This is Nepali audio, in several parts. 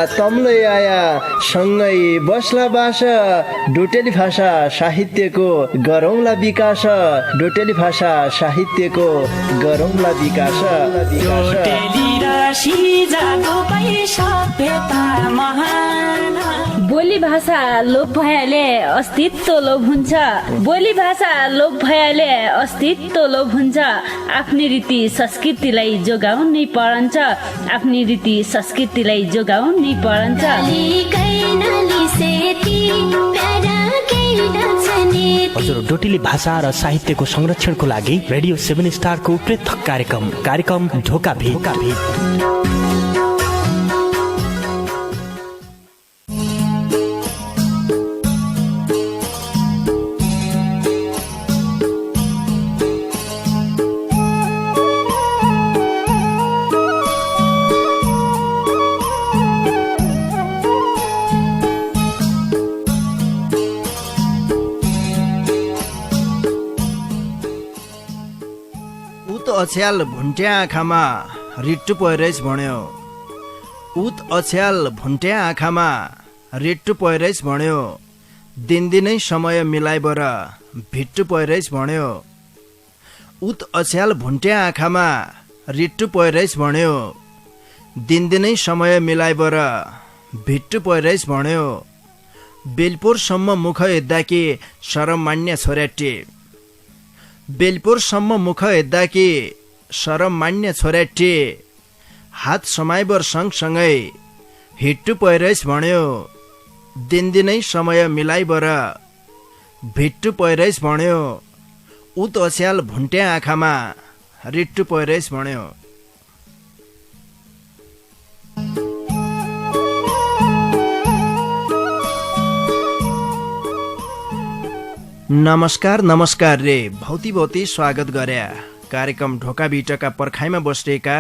तम्लै आया सँगै बस्ला बास डोटेली भाषा साहित्यको गरौँला विकास डोटेली भाषा साहित्यको गरौँला विकास बोली भाषा लोप भएले अस्तित्व लोप हुन्छ बोली भाषा लोप भएले अस्तित्व लोप हुन्छ आफ्नै रीति संस्कृतिलाई जोगाउनै परन्छ आफ्नै रीति संस्कृतिलाई जोगाउनै परन्छ हजुर डोटेली भाषा र साहित्यको संरक्षणको लागि रेडियो 7 स्टारको पृथक कार्यक्रम ढोका भेट अछ्याल भुन्ट्या आँखामा रिट्टु पहिरेछ भन्यो उत अछ्याल भुन्ट्या आँखामा रिट्टु पहिरेछ भन्यो दिनदिनै समय मिलाइबर भिट्टु पहिरेछ भन्यो उत अछ्याल भुन्ट्या आँखामा रिट्टु पहिरेछ भन्यो दिनदिनै समय मिलाइबर भिट्टु पहिरेछ भन्यो बेलपुरसम्म मुख हेर्दा कि शरम मान्य छोर्याटी बेलपुरसम्म मुख हेर्दा कि शरम मान्य छोर्याटी हात समाइबर सँगसँगै हिट्टु पहिरेछ भन्यो दिनदिनै समय मिलाइबर भिट्टु पहिरेछ भन्यो उत अछ्याल भुन्ट्या आँखामा रिट्टु पहिरेछ भन्यो। नमस्कार रे भौती स्वागत गर्या कार्यक्रम ढोका बिटका पर्खाइमा बसेका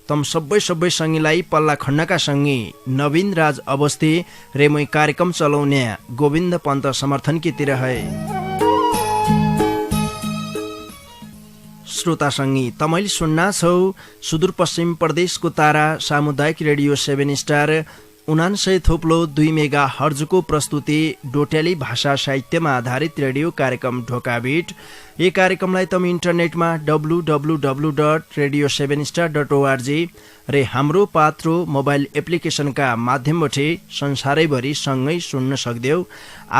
तम सबै सङ्गीलाई पल्ला खण्डका सङ्गी नवीन राज अवस्थी रे मै कार्यक्रम चलाउने गोविन्द पन्त समर्थनकीतिर है श्रोता सङ्गी तमैले सुन्ना छौ सुदूरपश्चिम प्रदेशको तारा सामुदायिक रेडियो 7 स्टार 99.2 मेगा हर्जको प्रस्तुति डोटेली भाषा साहित्यमा आधारित रेडियो कार्यक्रम ढोकाबिट। यो कार्यक्रमलाई तम इन्टरनेटमा www.radio7star.org रे हाम्रो पात्रो मोबाइल एप्लिकेसनका माध्यमबाट संसारैभरि सँगै सुन्न सक्देऊ।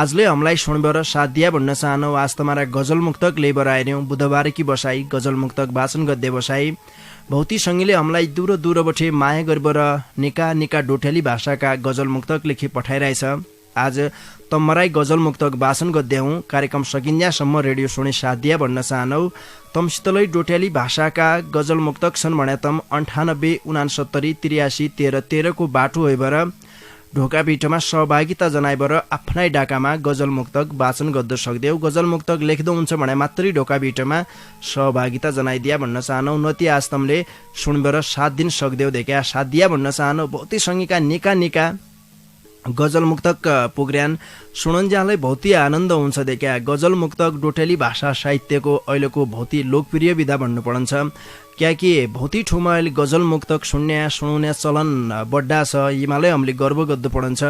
आजले हमलाई सुनबर साथ दिया भन्न चाहनु आज तमारा गजल मुक्तक लेबर आएनौं बुधबार की बसाई गजल मुक्तक वाचन गद्दे बसाई भौती सङ्गीले हमलाई दूरबाट माया गरेर निका डोटेली भाषाका गजल मुक्तक लेखी पठाइरहेछ। आज तमराई गजल मुक्तक वाचन गद्द्याउँ कार्यक्रम सकिन्यासम्म रेडियो सुने साथ दिया भन्न चाहनौ। तमसितलै डोटेली भाषाका गजल मुक्तक छन् भने तम 98 69 83 13 को बाटो होइबर ढोका बिटमा सहभागिता जनाइबर आफ्नै डाकामा गजल मुक्तक वाचन गद्द सक्देऊ। गजल मुक्तक लेख्दो हुन्छ भने मात्रै ढोका बिटमा सहभागिता जनाइदिया भन्न चाहनौ। नति आज तमले सुनबर 7 दिन सक्देऊ देख्या साथ दिया भन्न चाहनौ। बहुतै सङ्गीका निका गजल मुक्तक प्रोग्राम सुनन्जालाई बहुतै आनन्द हुन्छ देख्या। गजल मुक्तक डोटेली भाषा साहित्यको अहिलेको बहुतै लोकप्रिय विधा भन्नु पर्छ क्याकि बहुतै ठाउँमा अहिले गजल मुक्तक सुनाउने चलन बड्डा छ। यिमालाई हामीले गर्व गर्नु पर्छ।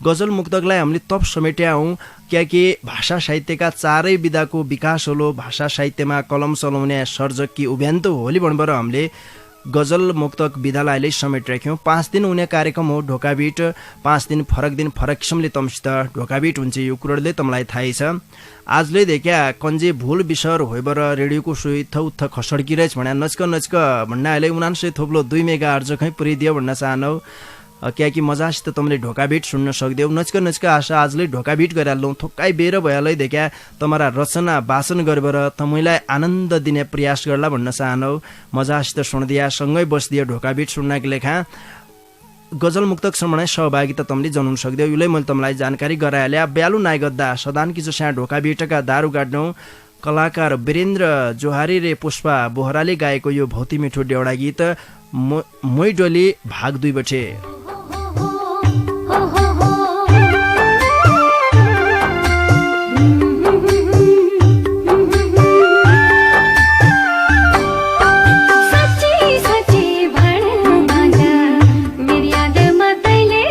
गजल मुक्तकलाई हामीले तप समेट्या हौँ क्याकि भाषा साहित्यका चारै विधाको विकास होलो भाषा साहित्यमा कलम चलाउने सर्जक कि उभ्यान्त होली भन्बर हामीले गजल मुक्तक विधालाई अहिले समेट राख्यौँ। 5 दिन हुने कार्यक्रम हो ढोकाबिट। 5 दिन फरक किसिमले तमसित ढोकाबिट हुन्छ यो कुरोले तमलाई थाहै छ। आजले देख्या कन्जे भूल विसर होइबर रेडियोको सुई थौथ खसड्किरहेछ भन्या नचक भन्ना अहिले 99.2 मेगा हर्ज खै पुरिदियो भन्न चाहनौ। क्याकि मजासित तमले ढोकाबिट सुन्न सक्देऊ। नचक आशा आजले ढोकाबिट गरिहाल्नु थोक्काइ बेर भइहालै देख्या तमरा रचना वाचन गरेर तमैलाई आनन्द दिने प्रयास गर्ला भन्न चाहनौ। मजासित सुन्दिया सँगै बस्दियो ढोकाबिट सुन्नका लेखा गजल मुक्तक सम्बन्धी सहभागिता तमले जनाउन सक्देऊ। युलै मैले तमलाई जानकारी गराइहाले ब्यालु नाइ गद्दा सदान कि जसा ढोकाबिटका दारु गाड्नु कलाकार वीरेन्द्र जोहारी रे पुष्पा बोहराले गाएको यो भौती मिठो डेउडा गीत मोइ डोली भाग 2 बटे सच्ची भण बाजा मेरी याद मतले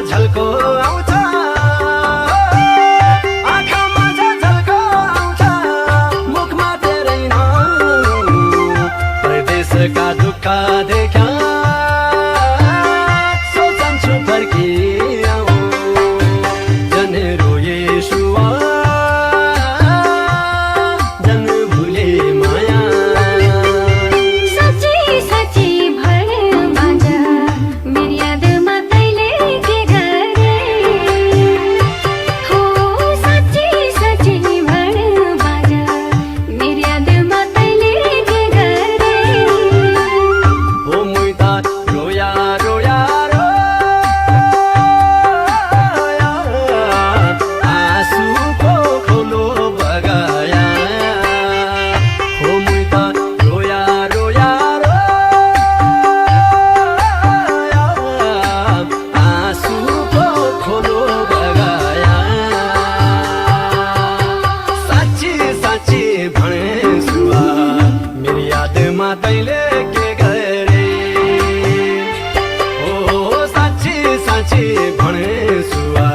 झल्को आउँछ आँखामा झल्को आउँछ मुखमा तेरै नाम परदेशका दुःख देख्या सोचन्छु फर्किआऊ जन रोए सुवा जन भुले माया सच्ची सच्ची भर बाजा मेरी यादमा तैले के गरे हो सच्ची सच्ची भर बाजा मेरी यादमा तैले के गरे हो मुइता रोया रोया रोया आँसुको खोलो बगाया हो मुइता रोया रोया रोया आँसुको खोलो बगाया साँच्ची साँच्ची भने सुवा मेरो यादमा तैले के गरे ओ साँच्ची साँच्ची भने सुवा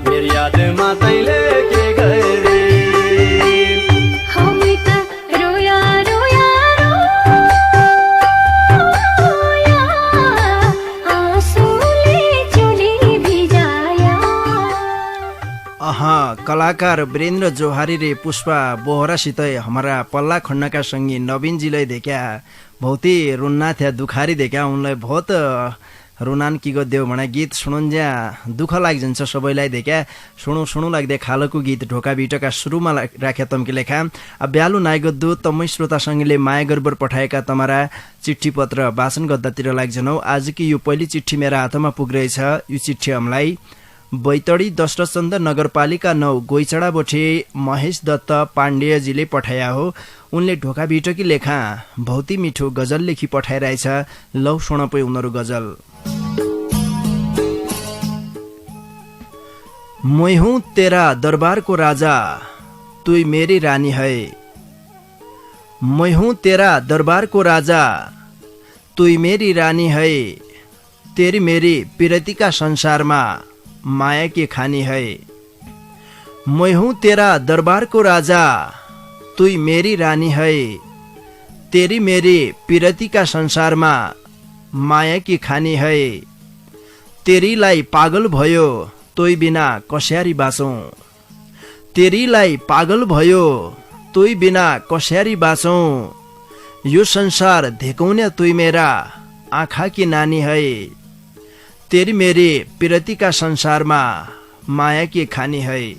मेरो यादमा तैले के गरे हो मुइता रोया रोया रोया आँसुले चुली भिजाया कलाकार वीरेन्द्र जोहारी रे पुष्पा बोहरासित हमारा पल्ला खण्डका सङ्गी नवीनजीलाई देख्या बहुतै रुन्ना थिया दुखारी देख्या उनलाई बहुत रुनान की गदेऊ भने गीत सुनुन्ज्या दुःख लाग्छ सबैलाई देख्या सुनु लाग्दै खालको गीत ढोका बिटका सुरुमा राख्या तम्की लेखा ब्यालु नायगद्दु तमै श्रोता सङ्गीले माया गर्बर पठाएका तमारा चिठी पत्र वाचन गद्दातिर लाग्छनौ। आजकी यो पहिली चिठी मेरा हातमा पुग्रहेछ। यो चिठी हामीलाई बैतडी दशरथचन्द नगरपालिका 9 गोइचडा बोठे महेश दत्त पाण्डेयजीले पठाया हो। उनले ढोका बिटकी लेखा भौती मिठो गजल लेखी पठाइरहेछ। लौ सुनपै उनीहरू गजल। मैं हूँ तेरा दरबार को राजा तू मेरी रानी है। मैं हूँ तेरा दरबार को राजा तू मेरी रानी है। तेरी मेरी प्रीति का संसार में माया की खानी है। मैं हूँ तेरा दरबार को राजा तू मेरी रानी है। तेरी मेरी प्रीति का संसार में माया की खानी है। तेरीलाई पागल भयो तोई बिना कसरी बाँचौं। तेरीलाई पागल भयो तोई बिना कसरी बाँचौं। यो संसार धेकौने तुई मेरा आँखा की नानी है। तेरी मेरी प्रीति का संसार में माया की खानी है।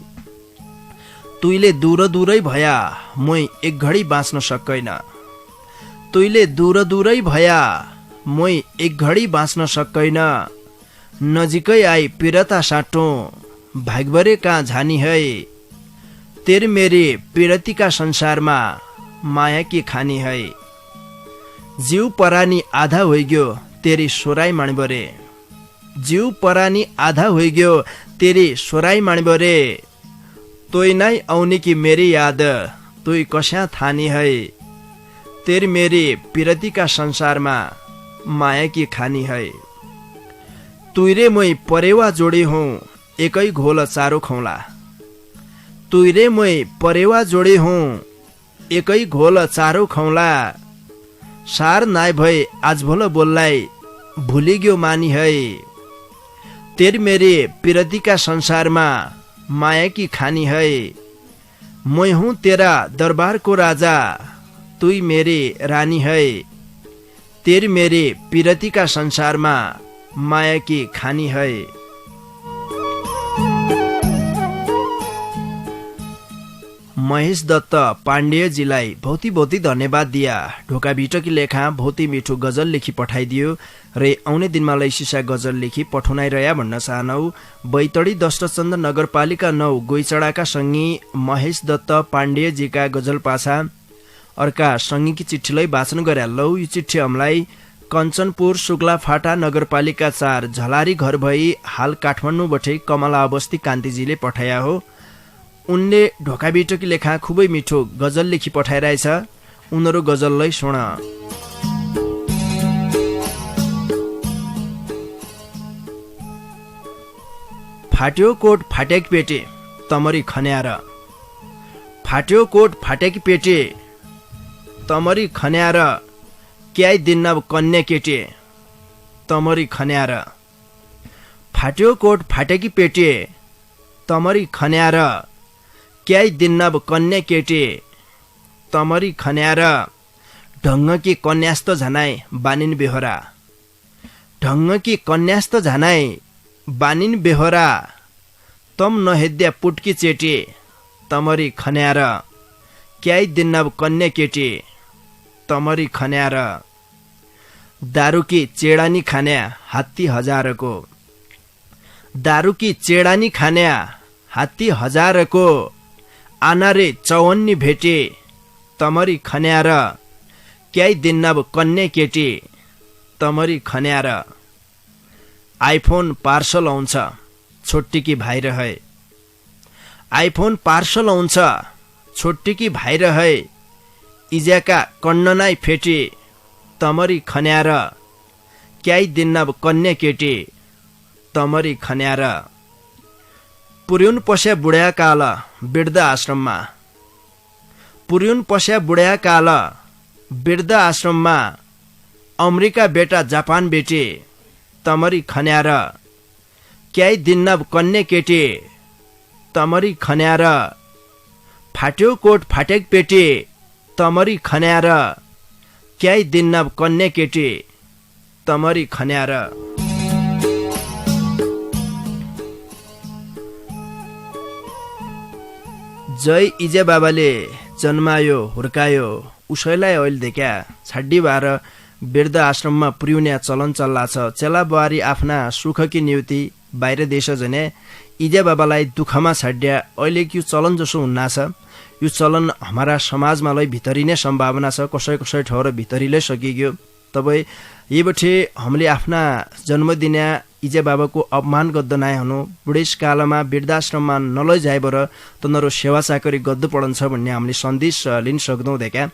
तुईले दूर दूरै भया मै एक घडी बाँच्न सक्दैन। तुईले दूर दूरै भया मै एक घडी बाँच्न सक्दैन। नजिकै आई पिरता साटो भागभरे कहाँ झानी है। तेरी मेरी प्रीति का संसार में माया की खानी है। जीव परानी आधा होइग्यो तेरी सोराई माणबरे। जीव परानी आधा होइग्यो तेरी सोराई माणबरे। तोई नै आउने की मेरी याद तोई कस्या थानी है। तेरी मेरी प्रीति का संसार में माया की खानी है। तुइरे मै परेवा जोडी हूँ एकै घोल चारो खौला। तुइरे मै परेवा जोडी हूँ एकै घोल चारो खौला। सार नाय भई आज भोल बोललाई भुलिग्यो मानी है। तेरी मेरी प्रीति का संसार में माया की खानी है। मैं हूँ तेरा दरबार को राजा तुई मेरी रानी है। तेरी मेरी प्रीति का संसार में माया की खानी है। महेश दत्त पाण्डेयजीलाई भौती भौती धन्यवाद दिया। ढोका भिटकी लेखा भौती मिठो गजल लेखी पठाइदियो रे आउने दिनमा लैसिसा गजल लेखी पठाउनाइरह्या भन्न चाहनौ। बैतडी दशरथचन्द नगरपालिका 9 गोइचडाका सङ्गी महेश दत्त पाण्डेयजीका गजल पाछा अर्का सङ्गीकी चिठीलाई वाचन गरे। लौ यो चिठी हामीलाई कञ्चनपुर शुक्ला फाटा नगरपालिका 4 झलारी घर भई हाल काठमाडौँबाटै कमला अवस्थी कान्तिजीले पठाया हो। उनले ढोका बिटकी लेखा खुबै मिठो गजल लेखी पठाइरहेछ। उनीहरू गजललाई सुन। फाट्यो कोट फाटेक पेटे तमरी खन्याएर फाट्यो कोट फाटेक पेटे तमरी खन्याएर क्याइ दिन्न कन्या केटे तमरी खन्याएर फाट्यो कोट फाटेकी पेटे तमरी खन्याएर क्याइ दिन्न कन्या केटे तमरी खन्याएर ढङ्गकी कन्यास्त झनाइ बानिन बेहोरा ढङ्गकी कन्यास्त झनाइ बानिन बेहोरा तम नहेद्या पुटकी चेटे तमरी खन्याएर क्याइ दिन्न कन्या केटे तमरी खन्याएर दारुकी चेडानी खान्या हात्ती हजारको दारुकी चेडानी खान्या हात्ती हजारको आनारे चौवन्नी भेटे तमरी खन्याएर क्याइ दिन्न कन्या केटी तमरी खन्याएर आइफोन पार्सल आउँछ छोट्टीकी भाइ रहे आइफोन पार्सल आउँछ छोट्टीकी भाइ रहे इज्याका कन्ननाइ फेटी तमरी खन्याएर क्याइ दिन्न कन्या केटी तमरी खन्याएर पुर्युन पस्या बुढ्या काल वृद्ध आश्रममा पुर्युन पस्या बुढ्या काल वृद्ध आश्रममा अमेरिका बेटा जापान बेटी तमरी खन्याएर क्याइ दिन्न कन्या केटी तमरी खन्याएर फाट्यो कोट फाटेक पेटी तमरी खन्याएर क्याइ दिन्न कन्या केटी तमरी खन्याएर जय इजे बाबाले जन्मायो हुर्कायो उसैलाई अहिले देख्या छाड्डी बार वृद्ध आश्रममा पुर्याउने चलन चल्ला छ। चेला बुहारी आफ्ना सुखकी नियुति बाहिर देश जने इजे बाबालाई दुःखमा छाड्या अहिले यो चलन जसो हुन्ना छ। यो चलन हमारा समाजमा लै भितरिने सम्भावना छ, कसै कसै ठाउँ भितरिलै सकियो। तबै यीबठे हामीले आफ्ना जन्मदिना इजे बाबाको अपमान गद्द नाय हुनु, बुढेसकालमा वृद्धाश्रममा नलैजाइबर तनरो सेवा चाकरी गद्द पडन्छ भन्ने हामीले सन्देश लिन सक्दौँ। देखा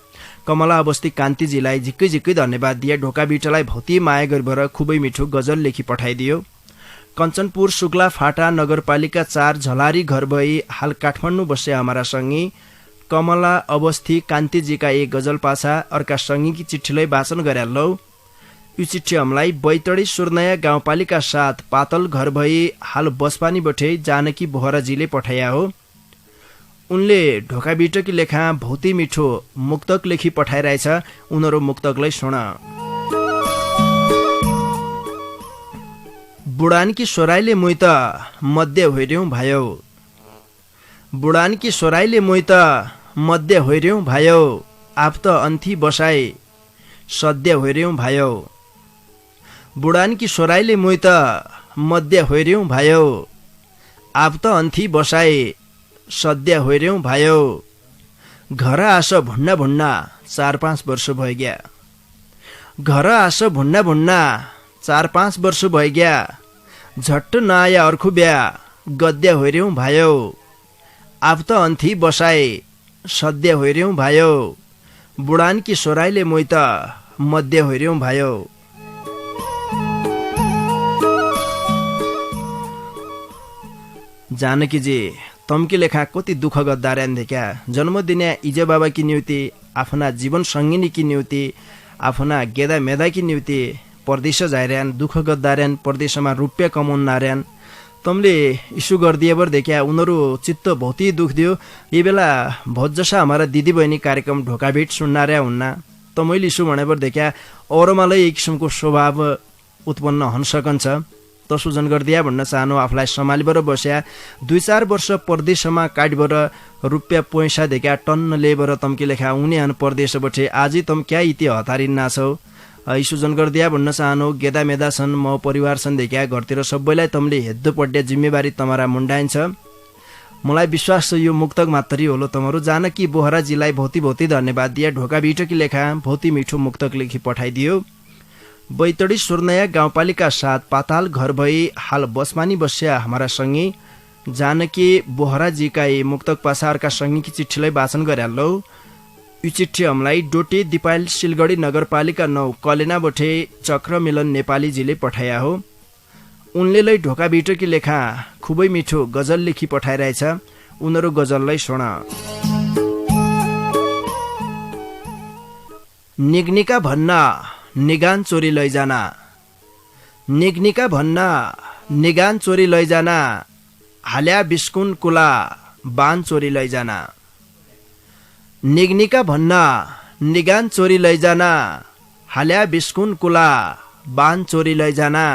कमला अवस्थी कान्तिजीलाई झिक्कै झिक्कै धन्यवाद दिए। ढोका बिटलाई भौती माया गरेर खुबै मिठो गजल लेखी पठाइदियो। कञ्चनपुर शुक्ला फाटा नगरपालिका 4 झलारी घर भई हाल काठमाडौँ बसे हमारा संगी कमला अवस्थी कान्तिजीका एक गजल पाछा अर्का संगीकी चिठीलाई वाचन गरे लौ। यो चिठी हमलाई बैतडी सुर्नया गाउँपालिका 7 पातल घर भई हाल बसपानी बठे जानकी बोहराजीले पठाया हो। उनले ढोका बिटकी लेखा भौती मिठो मुक्तक लेखी पठाइरहेछ। उनीहरू मुक्तकलाई सुन। बुढानकी सोराइले मुइ त मध्य होइर्यौं भायो, बुढानकी सोराइले मुइ त मध्य होइर्यौं भायो, आप त अन्थी बसाई सद्य होइर्यौं भायो। बुढानकी सोराइले मुइ त मध्य होइर्यौं भायो, आप त अन्थी बसाई सद्य होइर्यौं भायो। घर आस भुन्ना भुन्ना 4-5 वर्ष भइग्या, घर आस भुन्ना भुन्ना 4-5 वर्ष भइग्या। झट्ट नआया अर्खु ब्या गद्य होइर्यौं भायो, आप त अन्थी बसाई सद्य होइर्यौं भायो। बुढानकी सोराइले मुइ त मध्य होइर्यौं भायो। जानकीजी तम्की लेखा कति दुःख गद्दार्यान देख्या। जन्मदिने इजे बाबा की नियुति, आफ्ना जीवन सङ्गिनी की नियुति, आफ्ना गेदा मेदा की नियुति परदेश जाइरहन्, दुःख गद्दार्यान, परदेशमा रुपियाँ कमाउनार्यान। तमले इस्यु गरिदिएबर देख्या उनीहरू चित्त भौती दुख दियो। यी बेला बहुत जसा हमारा दिदी बहिनी कार्यक्रम ढोका भेट सुन्नार्या हुन्ना। त मैले इस्यु भनेबर देख्या औरमा लै एक किसिमको स्वभाव उत्पन्न हुन सकन्छ। त सुजन गरिदिया भन्न चाहनु। आफूलाई सम्हालिबर बस्या 2-4 वर्ष परदेशमा काटबर रुपियाँ पैसा देख्या टन्न लेबर तम्की लेखा उनीहन परदेशबठे आजै तम क्या इति हतारिन नाछौ। सुजन गरिदिया भन्न चाहनु। गेदा मेदा छन्, म परिवार छन् देख्या घरतिर सबैलाई तमले हेद्दो पड्या जिम्मेवारी तमरा मुन्डाइन्छ। मलाई विश्वास छ यो मुक्तक मात्रै होलो। तमहरू जानकी बोहराजीलाई भौती भौती धन्यवाद दिए। ढोका बिटकी लेखा भौती मिठो मुक्तक लेखी पठाइदियो। बैतडी सुर्नया गाउँपालिका 7 पाताल घर भई हाल बसमानी बस्या हमारा संगी जानकी बोहराजीका यी मुक्तक पासारका संगीकी चिठीलाई वाचन गरे लौ। यो चिठी हमलाई डोटे दिपायल सिलगढी नगरपालिका 9 कलेना बठे चक्र मिलन नेपालीजीले पठाया हो। उनले लै ढोका बिटोकी लेखा खुबै मिठो गजल लेखी पठाइरहेछ। उनीहरू गजललाई सुन। निग्निका भन्न निगान चोरी लैजाना, निग्निका भन्न निगान चोरी लैजाना, हाल्या बिस्कुन कुला बान चोरी लैजाना। निग्निका भन्न निगान चोरी लैजाना, हाल्या बिस्कुन कुला बान चोरी लैजाना।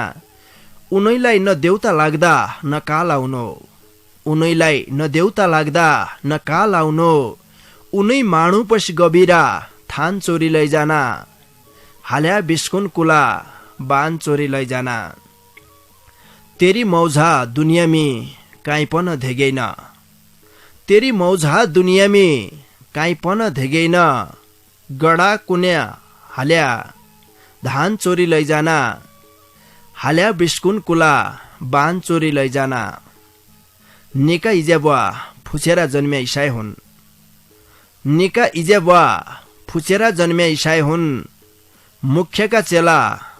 उनैलाई न देउता लाग्दा न काल आउनो, उनैलाई न देउता लाग्दा न काल आउनो। उनै माणु पछि गबिरा थान चोरी लैजाना, हाल्या बिस्कुन कुला बान चोरी लैजाना। तेरी मौझा दुनियाँ में काहीँ पन धेगैन, तेरी मौझा दुनियाँ में काहीँ पन धेगैन। गडा कुन्या हाल्या धान चोरी लैजाना, हाल्या बिस्कुन कुला बान चोरी लैजाना। निका इज्याबुवा फुचेरा जन्म्या इसाई हुन्, निका इज्याबुवा फुचेरा जन्म्या इसाई हुन्। मुख्यका चेला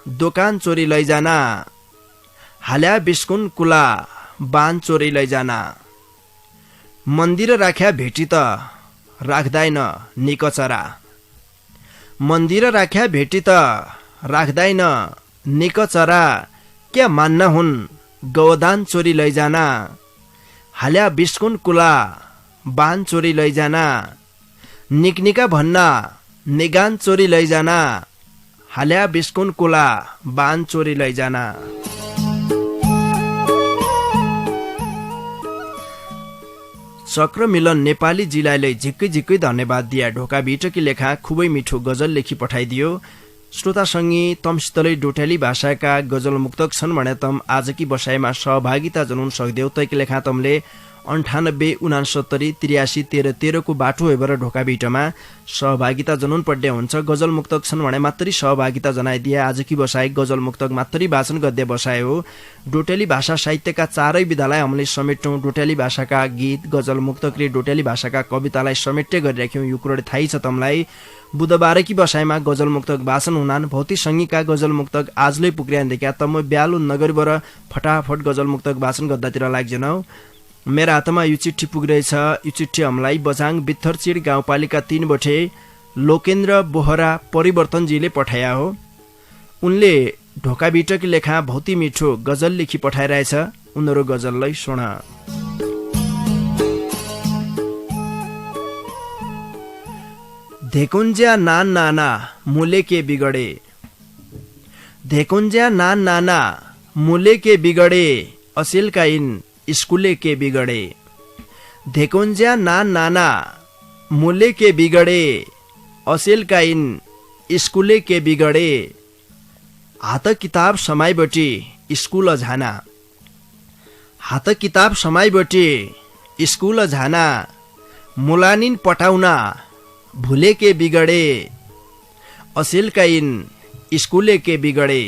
दोकान चोरी लैजाना, हाल्या बिस्कुन कुला बान चोरी लैजाना। मन्दिर राख्या भेटी त राख्दैन निकचरा, मन्दिर राख्या भेटी त राख्दैन निकचरा। क्या मान्न हुन् गौदान चोरी लैजाना, हाल्या बिस्कुन कुला बान चोरी लैजाना। निकनिका भन्न निगान चोरी लैजाना, हाल्या बिस्कुन कुला बान चोरी लैजाना। चक्र मिलन नेपाली जिल्लाले झिक्कै झिक्कै धन्यवाद दिया। ढोका बिटकी लेखा खुबै मिठो गजल लेखी पठाइदियो। श्रोतासँगै तमसितलै डोट्याली भाषाका गजल मुक्तक छन् भने तम आजकी बसाइमा सहभागिता जनाउन सक्देऊ। तैकी लेखा तमले 98 69 83 13 13 को बाटो हेरेर ढोका बिटमा सहभागिता जनाउन पर्ने हुन्छ। गजल मुक्तक छन् भने मात्रै सहभागिता जनाइदिए। आजकी बसाइ गजल मुक्तक मात्रै वाचन गद्य बसाइ हो। डोट्याली भाषा साहित्यका चारै विधालाई हामीले समेट्यौँ। डोट्याली भाषाका गीत गजल मुक्तकले डोट्याली भाषाका कवितालाई समेट्य गरिराख्यौँ। यो कुरो थाहै छ तमलाई। बुधबारकी बसाइमा गजल मुक्तक वाचन हुनान्। भौतिक सङ्गीतका गजल मुक्तक आजलै पुग्रियादेखि तम ब्यालु नगरीबाट फटाफट गजल मुक्तक वाचन गर्दातिर लाग्जनौ। मेरा हातमा यो चिठी पुगिरहेछ। यो चिठी हामीलाई बझाङ बित्थरचिर गाउँपालिका 3 बठे लोकेन्द्र बोहरा परिवर्तनजीले पठाया हो। उनले ढोका बिटकी लेखा भौती मिठो गजल लेखी पठाइरहेछ। उनीहरू गजललाई सुन। धेकुन्ज्या नान नाना मुले के बिगडे, धेकुन्ज्या नान नाना मुले के बिगडे, असिलका यिन स्कुले के बिगडे। धेकुन्ज्या नान नाना मुले के बिगडे, असिलका यिन स्कुले के बिगडे। हात किताब समाइबटी स्कुल झाना, हात किताब समाइबटी स्कुल झाना। मुलानिन पटाउना भुले के बिगडे, असिलका यिन स्कुले के बिगडे।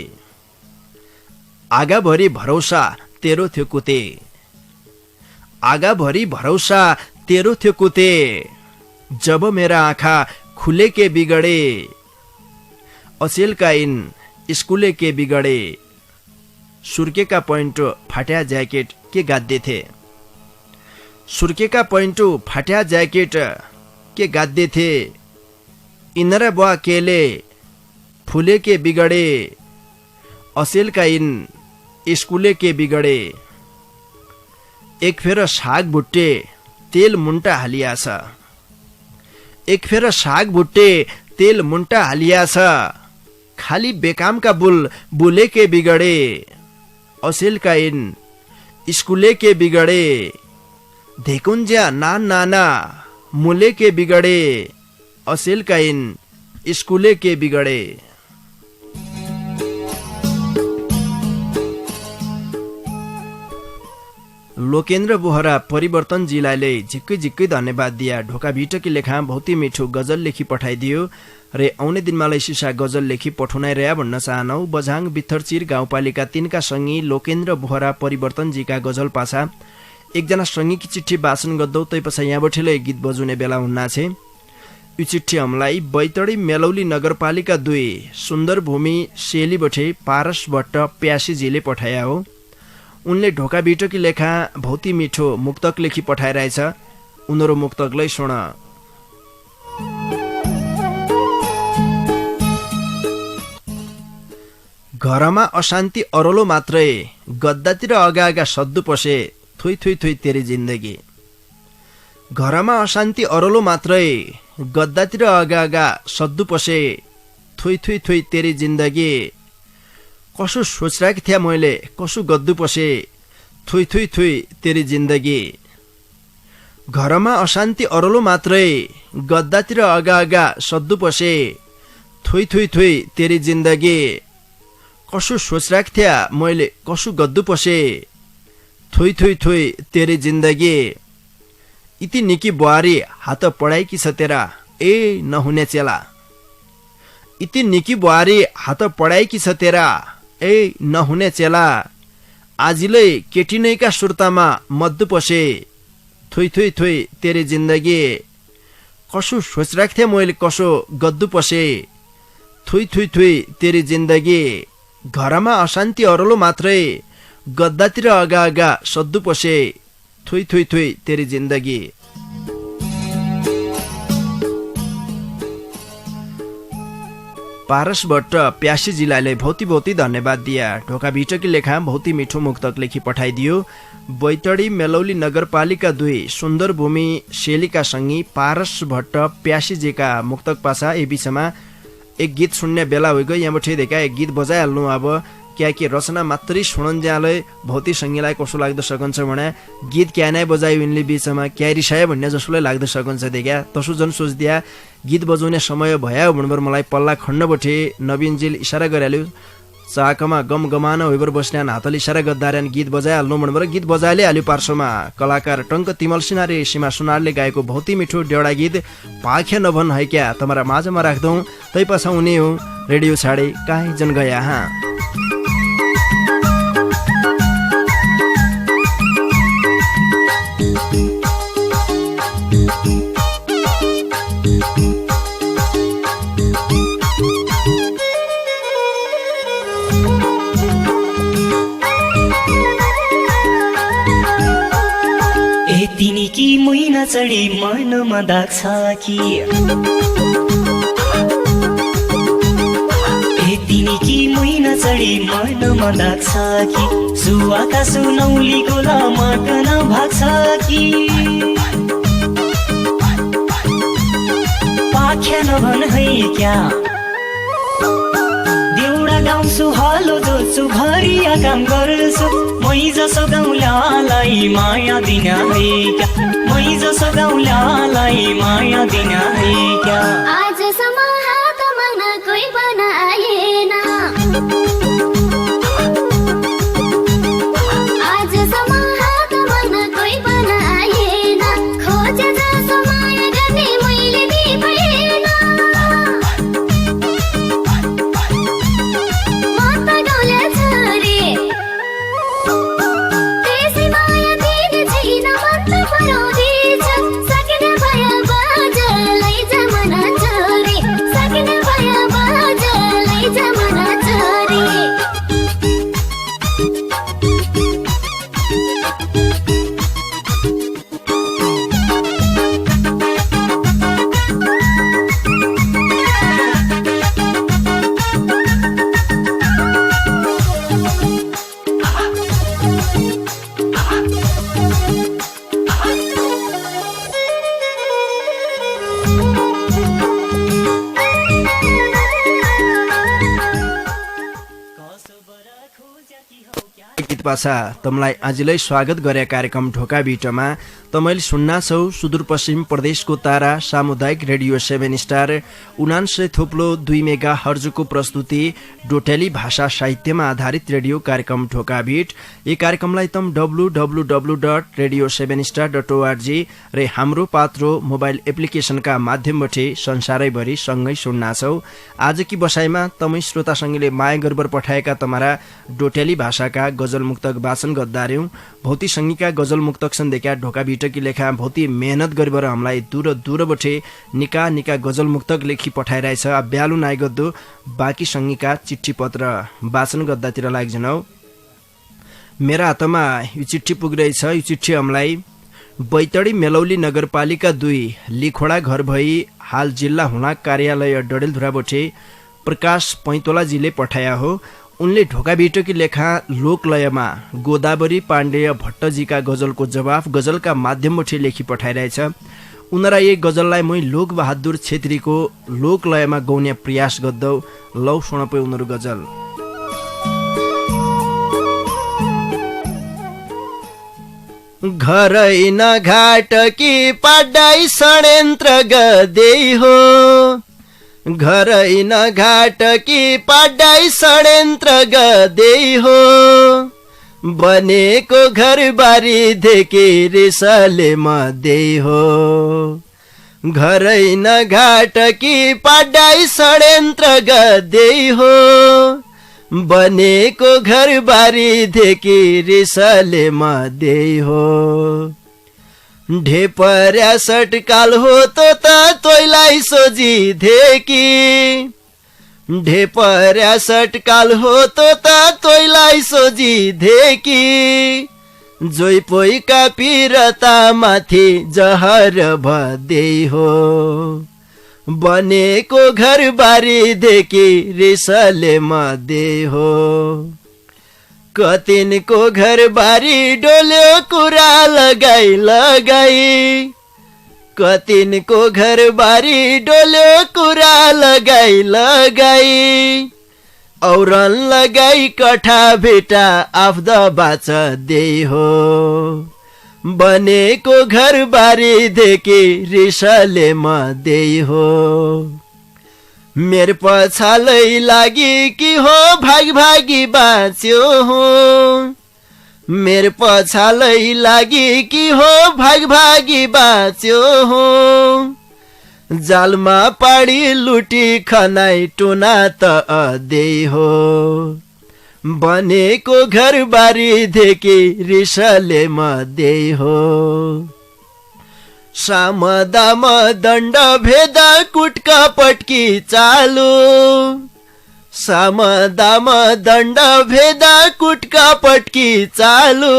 आगाभरि भरोसा तेरो थियो कुते, आगाभरि भरोसा तेरो थियो कुते। जब मेरा आँखा खुले के बिगडे, असिलका यिन स्कुले के बिगडे। सुर्केका पैन्टो फाट्या ज्याकेट के गाद्दे थे, सुर्केका पैन्टो फाट्या ज्याकेट के गाद्दे थे। इनरा बुवा केले फुले के बिगडे, असिलका यिन स्कुले के बिगडे। एक फेर साग भुट्टे तेल मुन्टा हालिया छ, एक फेर साग भुट्टे तेल मुन्टा हालिया छ। खाली बेकामका बुल बुले के बिगडे, असिलका यिन स्कुले के बिगडे। धेकुन्ज्या नान नाना मुले के बिगडे, असिलका यिन स्कुले के बिगडे। लोकेन्द्र बोहरा परिवर्तनजीलाई झिक्कै झिक्कै धन्यवाद दिया। ढोका बिटकी लेखा भौती मिठो गजल लेखी पठाइदियो। रे आउने दिनमा सिसा गजल लेखी पठाउनै रह्या भन्न चाहनौ। बझाङ बित्थरचिर गाउँपालिका 3 का सङ्गी लोकेन्द्र बोहरा परिवर्तनजीका गजल पाछा एकजना सङ्गीकी चिठी वाचन गर्दौ। तैपछि यहाँबाटै गीत बजुने बेला हुन्ना छे। यो चिठी हामीलाई बैतडी मेलौली नगरपालिका 2 सुन्दर भूमि सेली बठे पारस भट्ट प्यासीजीले पठाया हो। उनले ढोका बिटोकी लेखा भौती मिठो मुक्तक लेखी पठाइरहेछ। उनीहरू मुक्तकलाई सुन। घरमा अशान्ति अरलो मात्रै, गद्दातिर अगागा सद्दु पसे, थुई थुई थुई तेरी जिन्दगी। घरमा अशान्ति अरलो मात्रै, गद्दातिर अगागा सद्दु पसे, थुई थुई थुई तेरी जिन्दगी। कसो सोचिरहेको थिएँ मैले, कसो गद्दु पसे, थुई थुई थुई तेरी जिन्दगी। घरमा अशान्ति अरलो मात्रै, गद्दातिर अगागा सद्दु पसे, थुई थुई थुई तेरी जिन्दगी। कसो सोचिरहेको थिएँ मैले, कसो गद्दु पसे, थुई थुई थुई तेरी जिन्दगी। इति निकी बुहारी हात पढाएकी छ तेरा, ए नहुने चेला। इति निकी बुहारी हात पढाएकी छ तेरा, ए नहुने चेला। आजिलै केटी नैका सुर्तामा मद्दु पसे, थुई थुई थुई तेरी जिन्दगी। कसो सोचिरहेको थिएँ मैले, कसो गद्दु पसे, थुई थुई थुई तेरी जिन्दगी। घरमा अशान्ति अरलो मात्रै, गद्दातिर अगागा सद्दु पसे, थुई थुई थुई तेरी जिन्दगी। पारस भट्ट प्यासी जिल्लाले भौती भौती धन्यवाद दिया। ढोका बिटकी लेखा भौती मिठो मुक्तक लेखी पठाइदियो। बैतडी मेलौली नगरपालिका 2 सुन्दर भूमि शेलिका सङ्गी पारस भट्ट प्यासीजीका मुक्तक पासा। ए बिचमा एक गीत सुन्ने बेला हो गयो। यहाँबाट देखा एक गीत बजाइहाल्नु। अब क्या के रचना मात्रै सुनन्ज्यालै भौती सङ्गीलाई कसो लाग्दो सकन्छ भने गीत क्या नै बजायो यिनले बिचमा क्या रिसायो भन्ने जसोलाई लाग्दो सकन्छ देखा। तसो जन सोचिदिया गीत बजाउने समय भयो भन्बर मलाई पल्ला खण्डबटे नवीनजील इसारा गरिहाल्यो। चाकमा गम गमान होइबर बस्ने हातले इसारा गद्दार्यान गीत बजाइहाल्नु भन्बर गीत बजाइले हाल्यो। पार्श्वमा कलाकार टङ्क तिमल सिन्हा रे सीमा सुनारले गाएको भौती मिठो डेउडा गीत पाख्या नभन है क्या तमरा माझमा राख्दौँ। तै पछा हुने हो रेडियो छाडे काहीँ जन गया हाँ। तिनीकी मैना चढी मनमा दाग छ कि, ए तिनीकी मैना चढी मनमा दाग छ कि, सुवाका सुनौली गोला मटन भाग छ कि, पाख्या नभन है क्या देउडा गाउँछु हलो जोड्छु भरिया काम गर्छु। मै जसो गाउँलालाई माया दिन है क्या, मै जसो गाउँलालाई माया दिन है क्या। आजसम्म हात माग्न कोही बनाएन, आजसम्म हात माग्न कोही बनाएन। खोजे जसो माया गर्ने मैले दिएन। म त गाउँले छोरी त्यसै माया दिने छैन, मन त पराउँदैछ। सकिने भए बाजा लैजा मन छोरी, सकिने भए बाजा लैजा मन छोरी। गीत पाछा तमलाई आजलाई स्वागत गरे कार्यक्रम ढोका बिटमा। तमैले सुन्ना छौ सुदूरपश्चिम प्रदेशको तारा सामुदायिक रेडियो 7 स्टार 99.2 मेगा हर्जको प्रस्तुति डोटेली भाषा साहित्यमा आधारित रेडियो कार्यक्रम ढोका बिट। यी कार्यक्रमलाई तम www.radio7star.org रे हाम्रो पात्रो मोबाइल एप्लिकेशनका माध्यमबाट संसारैभरि सँगै सुन्ना छौ। आजकी बसाइमा तमै श्रोता संगीले माया गर्बर पठाएका तमरा डोटेली भाषाका गजल मुक्तक वाचन गद्दार्यौं। भौती संगीका गजल मुक्तक सन्देका ढोका बिटकी लेखा भौती मेहनत गरेर हामीलाई दूर दूरबटे निका निका गजल मुक्तक लेखी पठाइरहेछ। ब्यालु नाइ गद्दो बाँकी संगीका चिठी पत्र वाचन गद्दातिर लाग्जनौ। मेरा हातमा यो चिठी पुगिरहेछ। यो चिठी हामीलाई बैतडी मेलौली नगरपालिका 2 लिखोडा घर भई हाल जिल्ला हुना कार्यालय डडेलधुराबोटे प्रकाश पैतोलाजीले पठाया हो। उनले ढोकाभिटोकी लेखा लोकलयमा गोदावरी पाण्डेय भट्टजीका गजलको जवाफ गजलका माध्यमबाट लेखी पठाइरहेछ। उनरा यही गजललाई मै लोकबहादुर छेत्रीको लोकलयमा गाउने प्रयास गर्दौ। लौ सुनपे उनीहरू गजल। घरै न घाट कि पाडाई षड्यन्त्र गदे हो, घरै न घाट कि पाडाई षड्यन्त्र गदे हो, बनेको घरबारी देखे रिसले मदे हो, घरै न घाट कि पाडाई षड्यन्त्र गदे हो, बनेको घरबारी देखि रिसले मदे हो, ढेपर्या सटकाल हो त तोइलाई सोझी देखि, ढेपर्या सटकाल हो त तोइलाई सोझी देखि, जोइ पोइका पिरता माथि जहर भदे हो, बनेको घरबारी देखि रिसले मदे हो, कतिनको घरबारी डोल्यो कुरा लगाई लगाई, कतिनको घरबारी डोल्यो कुरा लगाई लगाई, औरन लगाई कठा भेटा आफ्द बाच दे हो, बनेको घरबारी देखि रिसले मदे हो, मेर पछालै लागि कि हो भाग भागी बाँच्यो हो, मेर पछालै लागि कि हो भाग भागी बाँच्यो हो, जालमा पाडी लुटी खनाई टुना त अदे हो, बनेको घरबारी देखि रिसले मदे हो, साम दाम दण्ड भेद कुटका पटकी चालु, साम दाम दण्ड भेद कुटका पटकी चालु,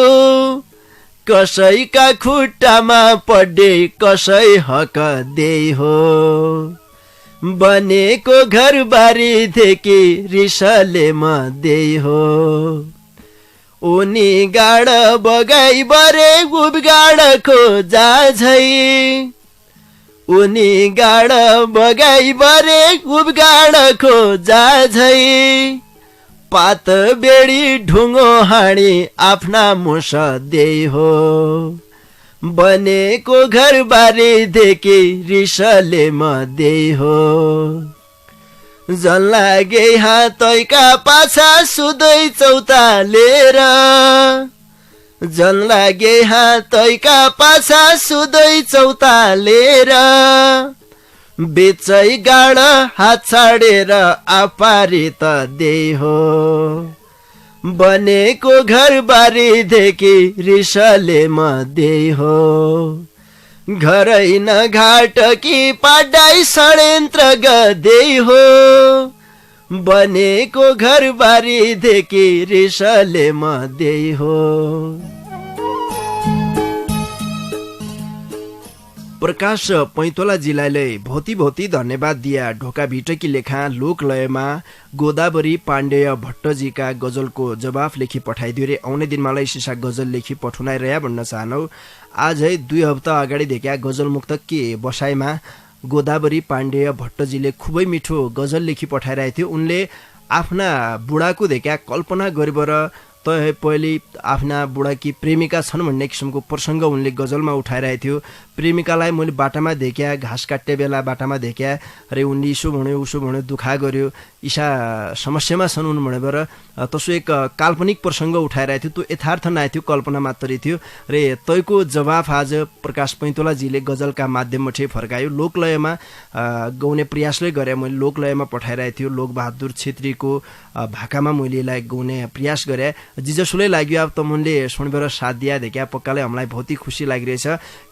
कसैका खुट्टामा पड्डे कसै हक दे हो, बनेको घरबारी देखि रिसले मदे हो, उनी गाड बगाई बरे उबगाडको जाझै, उनी गाड बगाई बरे उबगाडको जाझै, पात बेडी ढुङ्गो हाणी आफ्ना मुस दे हो, बनेको घरबारी देखि रिसले मदे हो, जन लागे हातैका पाछा सुदै चौतालेर, जन लागे हातैका पाछा सुदै चौतालेर, बेचै गाड हात छाडेर आपारी त दे हो, बनेको घरबारी देखि रिसले मदे हो, घरै न घाट कि पाडाई षड्यन्त्र गदे हो, बनेको घरबारी देखि रिसले मदे हो। प्रकाश पैतोलाजीलाई भौती भौती धन्यवाद दिया। ढोका भिटकी लेखा लोकलयमा गोदावरी पाण्डेय भट्टजीका गजलको जवाफ लेखी पठाइदियो रे। आउने दिनमा सिसा गजल लेखी पठाउनाइरह्या भन्न चाहनौ। आजै 2 हप्ता अगाडि देखा गजल मुक्तकी बसाइमा गोदावरी पाण्डेय भट्टजीले खुबै मिठो गजल लेखी पठाइरहेको थियो। उनले आफ्ना बुढाको देखा कल्पना गरेर तय पहिले आफ्ना बुढाकी प्रेमिका छन् भन्ने किसिमको प्रसङ्ग उनले गजलमा उठाइरहेको थियो। प्रेमिकालाई मैले बाटामा देख्या, घाँस काट्ने बेला बाटामा देख्या, अरे उनले इसो भन्यो उसो भन्यो, दुखा गर्यो, ईसा समस्यामा छन् उन भनेर तसो एक काल्पनिक प्रसङ्ग उठाइरहेको थियो। त्यो यथार्थ नआएको थियो, कल्पना मात्रै थियो। रे तयको जवाफ आज प्रकाश पैतोलाजीले गजलका माध्यमबाट फर्कायो। लोकलयमा गाउने प्रयासले गरे। मैले लोकलयमा पठाइरहेको थियो। लोकबहादुर छेत्रीको भाकामा मैले यसलाई गाउने प्रयास गरेँ। जिजसुलै लाग्यो। अब तमुनले सुनबेर साथ दिया देखा पक्काले हामीलाई बहुत ही खुसी लागिरहेछ।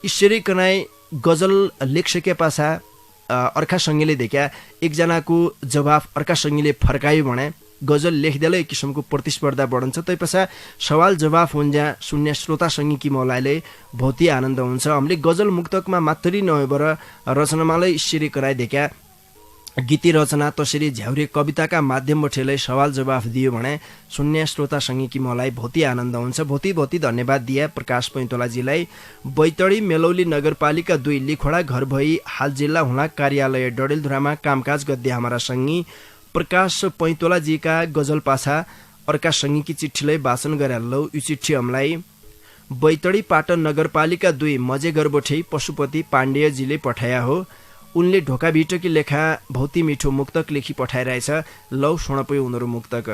ईश्वरी कनाई गजल लेखसके पाछा अर्का सङ्गीले देखा एकजनाको जवाफ अर्का सङ्गीले फर्कायो भने गजल लेखिदेलै किसिमको प्रतिस्पर्धा बढन्छ तैपछा सवाल जवाफ हुन्छ सुन्ने श्रोतासँगै कि मलाइले भौती आनन्द हुन्छ हामीले गजल मुक्तकमा मात्रै नभएर रचनामालै इस्यरी कराइदिएका गीती रचना तसरी झ्याउरे कविताका माध्यमबाटै सवाल जवाफ दियो भने सुन्ने श्रोतासँगै कि मलाई भौती आनन्द हुन्छ भौती धन्यवाद दिए प्रकाश पैन्तोलाजीलाई बैतडी मेलौली नगरपालिका 2 लिखोडा घर भई हाल जिल्ला हुँला कार्यालय डडेलधुरामा कामकाज गद्दे हाम्रा संगी प्रकाश पैन्तोलाजीका गजल पाछा अर्का संगीकी चिठीलाई वाचन गरालौ यो चिठी हमलाई बैतडी पाटन नगरपालिका 2 मजेगरबोठे पशुपति पाण्डेयजीले पठाया हो उनले ढोका भिटकी लेखा भौती मिठो मुक्तक लेखी पठाइरहेछ लौ सुनपै उनीहरू मुक्तक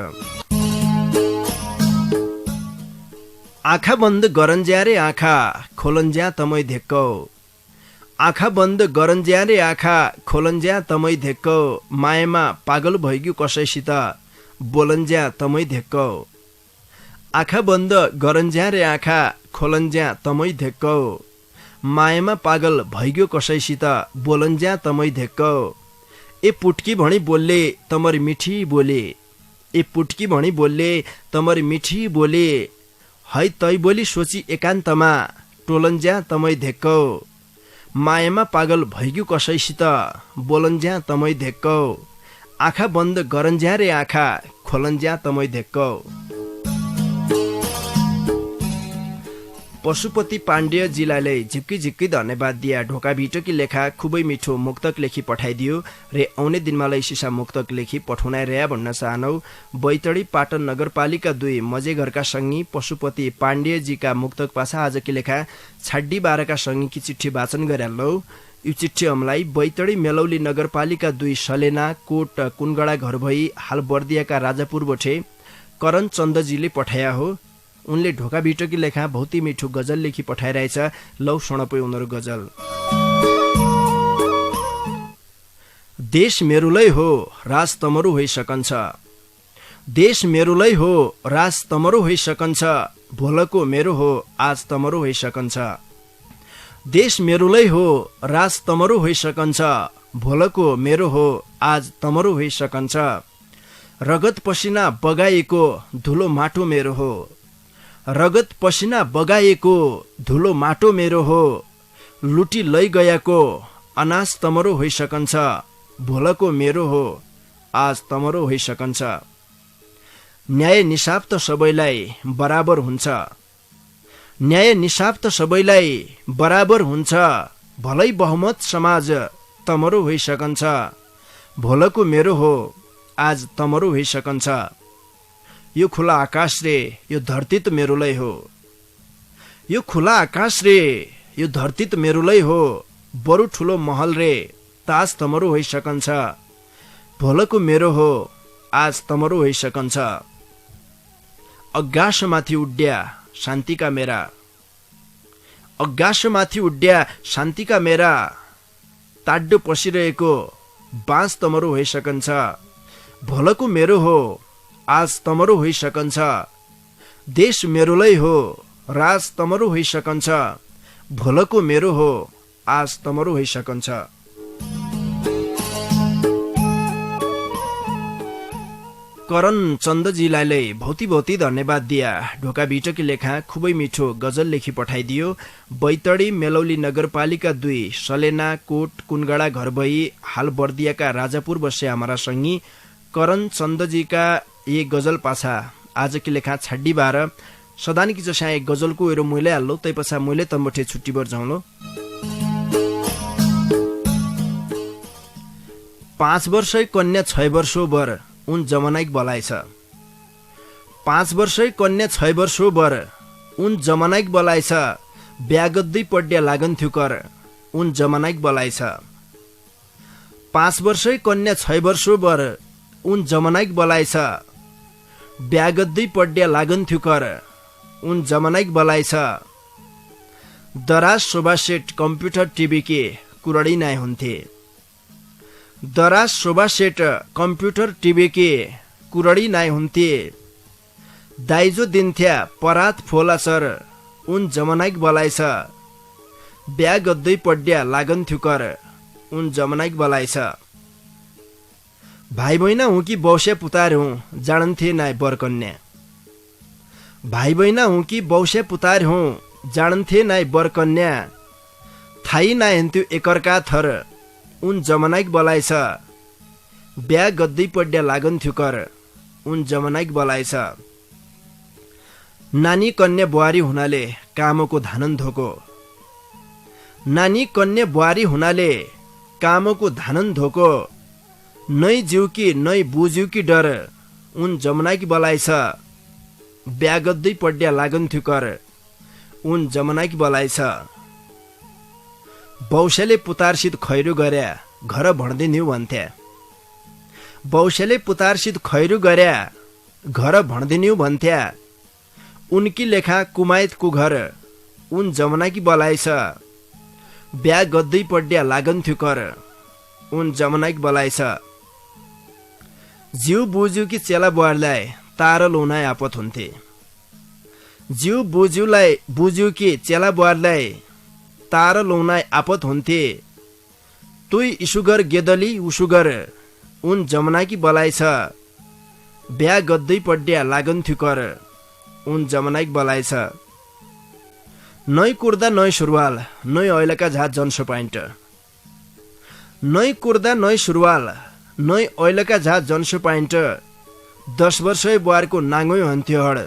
आँखा बन्द गरन्ज्या रे आँखा खोलन्ज्या तमै धेक्कौ आँखा बन्द गरन्ज्या रे आँखा खोलन्ज्या तमै धेक्कौ मायामा पागल भइग्यो कसैसित बोलन्ज्या तमै धेक्कौ आँखा बन्द गरन्ज्या रे आँखा खोलन्ज्या तमै धेक्कौ मायामा पागल भइग्यो कसैसित बोलन्ज्या तमै धेक्कौ ए पुटकी भणी बोलले तमरी मिठी बोले ए पुटकी भणी बोलले तमरी मिठी बोले है तै बोली सोची एकान्तमा टोलन्ज्या तमै धेक्कौ मायामा पागल भइग्यो कसैसित बोलन्ज्या तमै धेक्कौ आँखा बन्द गरन्ज्या रे आँखा खोलन्ज्या तमै धेक्कौ पशुपति पाण्डेयजीलाई झिक्की झिक्की धन्यवाद दिया ढोका भिटकी लेखा खुबै मिठो मुक्तक लेखी पठाइदियो रे आउने दिनमा सिसा मुक्तक लेखी पठाउनाइ रह्या भन्न चाहनौ बैतडी पाटन नगरपालिका 2 मजेघरका संगी पशुपति पाण्डेयजीका मुक्तक पाछा आजकी लेखा छाड्डी 12 का संगीकी चिठी वाचन गरालौ यो चिठी हमलाई बैतडी मेलौली नगरपालिका 2 सलेना कोट कुनगडा घर भई हाल बर्दियाका राजापुर बोठे करण चन्दजीले पठाया हो उनले ढोका भिटकी लेखा भौती मिठो गजल लेखी पठाइरहेछ लौ सुनपै उनीहरू गजल देश मेरुलै हो राज तमरु होइसकन्छ देश मेरुलै हो राज तमरु होइसकन्छ भोलको मेरो हो आज तमरु होइसकन्छ देश मेरुलै हो राज तमरु होइसकन्छ भोलको मेरो हो आज तमरु होइसकन्छ रगत पसिना बगाएको धुलो माटो मेरो हो रगत पसिना बगाएको धुलो माटो मेरो हो लुटी लै गएको अनाज तमरो होइसकन्छ भोलको मेरो हो आज तमरो होइसकन्छ न्याय निसाफ त सबैलाई बराबर हुन्छ न्याय निसाफ त सबैलाई बराबर हुन्छ भलै बहुमत समाज तमरो होइसकन्छ भोलको मेरो हो आज तमरो होइसकन्छ यो खुला आकाश रे यो धरती त मेरुलै हो यो खुला आकाश रे यो धरती त मेरुलै हो बरु ठुलो महल रे ताज तमरो होइसकन्छ भोलको मेरो हो आज तमरो होइसकन्छ अगासमाथि उड्या शान्तिका मेरा अगासमाथि उड्या शान्तिका मेरा ताड्डो पसिरहेको बाँस तमरो होइसकन्छ भोलको मेरो हो आज तमरो होइसकन्छ देश मेरुलै हो राज तमरो होइसकन्छ भोलको मेरो हो आज तमरो होइसकन्छ करण चन्दजीलाई भौती धन्यवाद दिया ढोका भिटकी लेखा खुबै मिठो गजल लेखी पठाइदियो बैतडी मेलौली नगरपालिका 2 सलेना कोट कुनगडा घर भई हाल बर्दियाका राजापुर बसे हाम्रा संगी करण चन्दजीका ये गजल पाछा आज की लेखा छाड्डी 12 सदानी की जसा एक गजल को एरो मैले हाल्लो तै पछा मैले तम्बठे छुट्टी बर जाउँलो 5 वर्षै कन्या 6 वर्षो बर उन जमानाइक बलाइछ 5 वर्षै कन्या 6 वर्षो बर उन जमानाइक बलाइछ ब्यागद्दै पड्या लागन्थ्यो कर उन जमानाइक बलाइछ 5 वर्षै कन्या 6 वर्षो बर उन जमानाइक बलाइछ ब्यागद्दै पड्या लागन्थ्यो कर उन जमानाइक बलाइछ दराज शोभा सेट कम्प्युटर टिभी के कुरडी नाइ हुन्थे दराज शोभा सेट कम्प्युटर टिभी के कुरडी नाइ हुन्थे दाइजो दिन्थ्या परात फोला सर उन जमानाइक बलाइछ ब्यागद्दै पड्या लागन्थ्यो कर उन जमानाइक बलाइछ भाइ बहिना हुँ कि बौसे पुतार हुँ जाणन्थे नाइ बरकन्या भाइ बहिना हुँ कि बौसे पुतार हुँ जाणन्थे नाइ बरकन्या थाई नाहेन्थ्यो एकर्का थर उन जमनाइक बलाइछ ब्या गद्दै पड्या लागन्थ्यो कर उन जमनाइक बलाइछ नानी कन्या बुहारी हुनाले कामको धानन धोको नानी कन्या बुहारी हुनाले कामको धानन धोको नै जिउकी नै बुझ्युकी डर उन जमनाकी बलाइछ ब्या गद्दै पड्या लागन्थ्यो कर उन जमनाकी बलाइछ बौसेले पुतारसित खैरो गर्या घर भण्दिन्यौ भन्थ्या बौसेले पुतारसित खैरो गर्या घर भण्दिन्यौ भन्थ्या उनकी लेखा कुमाइत कुघर उन जमनाकी बलाइछ ब्या गद्दै पड्या लागन्थ्यो कर उन जमनाकी बलाइछ जिउ बुझ्यु कि चेला बुहारलाई तार लौनाइ आपत हुन्थे जिउ बुझ्यु कि चेला बुहारलाई तार लौनाइ आपत हुन्थे तुई इसुगर गेदली उसुगर उन जमनाकी बलाइछ ब्या गद्दै पड्या लागन्थ्यो कर उन जमनाकी बलाइछ नै कुर्दा नै सुरुवाल नै ऐलका झा जन्सो पाइन्ट नै कुर्दा नै सुरुवाल नै ऐलका झा जन्सो पाइन्ट 10 वर्षै बुहारको नाङ्गै हन्थ्यो हड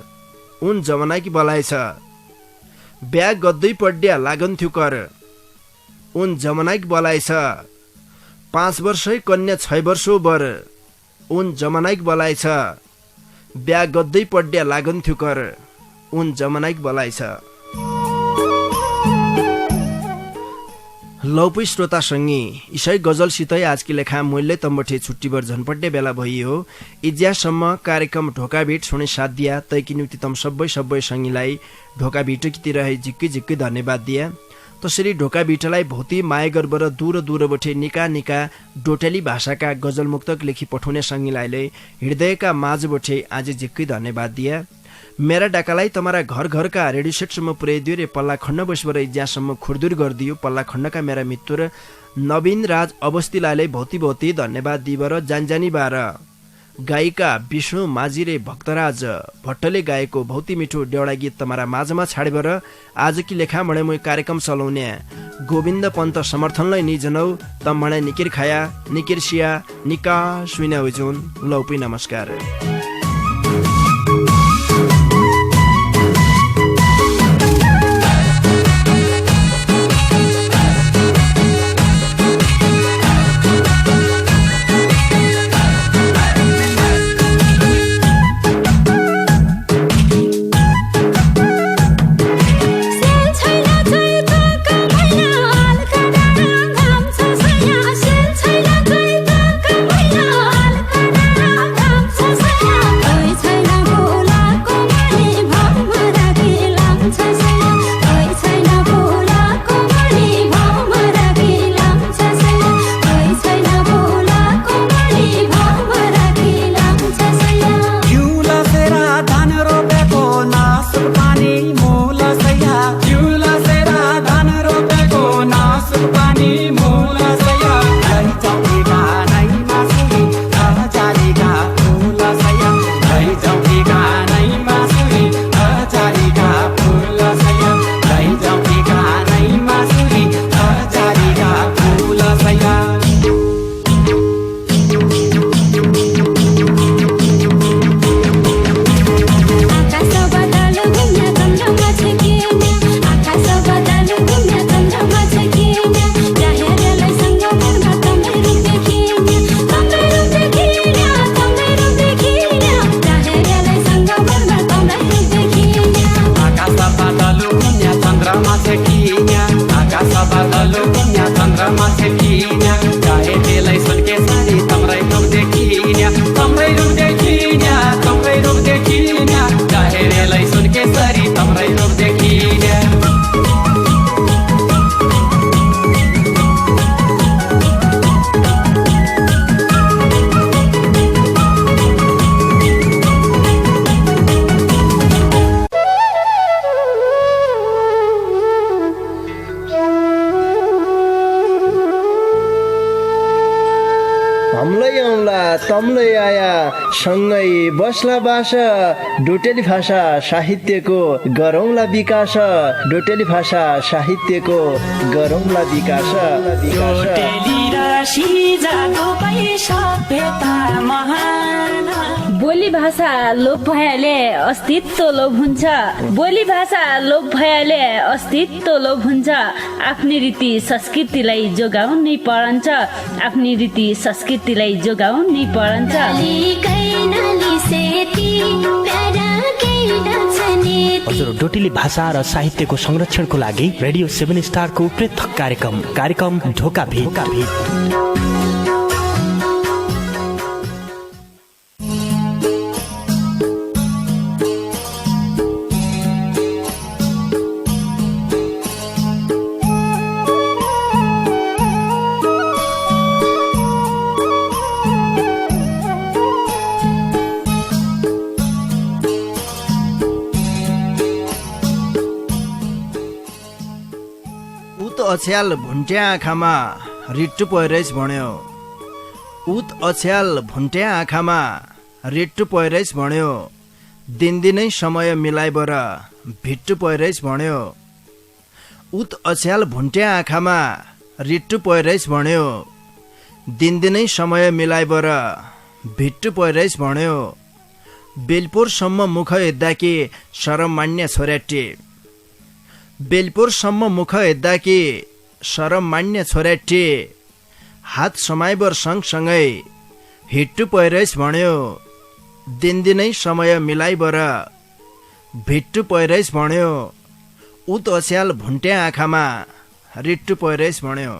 उन जमनाकी बलाइछ ब्या गद्दै पड्या लागन्थ्यो कर उन जमनाकी बलाइछ 5 वर्षै कन्या 6 वर्षो बर उन जमनाकी बलाइछ ब्या गद्दै पड्या लागन्थ्यो कर उन जमनाकी बलाइछ लौपै श्रोता सङ्गी इसै गजलसितै आजकी लेखा मूल्य तम्बठे छुट्टीबर झनपड्डे बेला भइयो इज्यासम्म कार्यक्रम ढोका भेट सुने साथ दिया तैकी निम्ति तम सबै सङ्गीलाई ढोका भेटकी रहे झिक्कै धन्यवाद दिया तसरी ढोका भेटलाई भौती माया गर्बर दूर निका डोटेली भाषाका गजल मुक्तक लेखी पठाउने सङ्गीलाई हृदयका माझबठे आज झिक्कै धन्यवाद दिया मेरा डाकालाई तमारा घर रेडियो सेटसम्म पुर्याइदियो रे पल्ला खण्ड बसबर ज्यासम्म खुरदुर गरिदियो पल्ला खण्डका मेरा मित्र नवीन राज अवस्थीलाई भौती धन्यवाद दिबर जानजानी बार गायिका विष्णु माझी रे भक्तराज भट्टले गाएको भौती मिठो डेउडा गीत तमारा माझमा छाडेबर आजकी लेखा मणे म कार्यक्रम चलाउने गोविन्द पन्त समर्थनलाई निजनौ तम मणे निकिर खाया निकिर सिया निका सुइना हुजुन लौपी नमस्कार Say सँगै बस्ला बास डोटेली भाषा साहित्यको गरौँला विकास डोटेली भाषा साहित्यको गरौँला विकास डोटेली र सिजाको सभ्यता महान बोली भाषा लोप भएले अस्तित्व लोप हुन्छ बोली भाषा लोप भएले अस्तित्व लोप हुन्छ आफ्नै रीति संस्कृतिलाई जोगाउनै परन्छ आफ्नै रीति संस्कृतिलाई जोगाउनै परन्छ हजुर डोटेली भाषा र साहित्यको संरक्षणको लागि रेडियो 7 स्टारको पृथक कार्यक्रम ढोकाभिड अछ्याल भुन्ट्या आँखामा रिट्टु पहिरेछ भन्यो उत अछ्याल भुन्ट्या आँखामा रिट्टु पहिरेछ भन्यो दिनदिनै समय मिलाइबर भिट्टु पहिरेछ भन्यो उत अछ्याल भुन्ट्या आँखामा रिट्टु पहिरेछ भन्यो दिनदिनै समय मिलाइबर भिट्टु पहिरेछ भन्यो बेलपुरसम्म मुख हेर्दाकी शरम मान्य छोर्याटी बेलपुरसम्म मुख हेर्दाकी शरम मान्य छोर्याटी हात समाइबर सँगसँगै हिट्टु पहिरेछ भन्यो दिनदिनै समय मिलाइबर भिट्टु पहिरेछ भन्यो उत अछ्याल भुन्ट्या आँखामा रिट्टु पहिरेछ भन्यो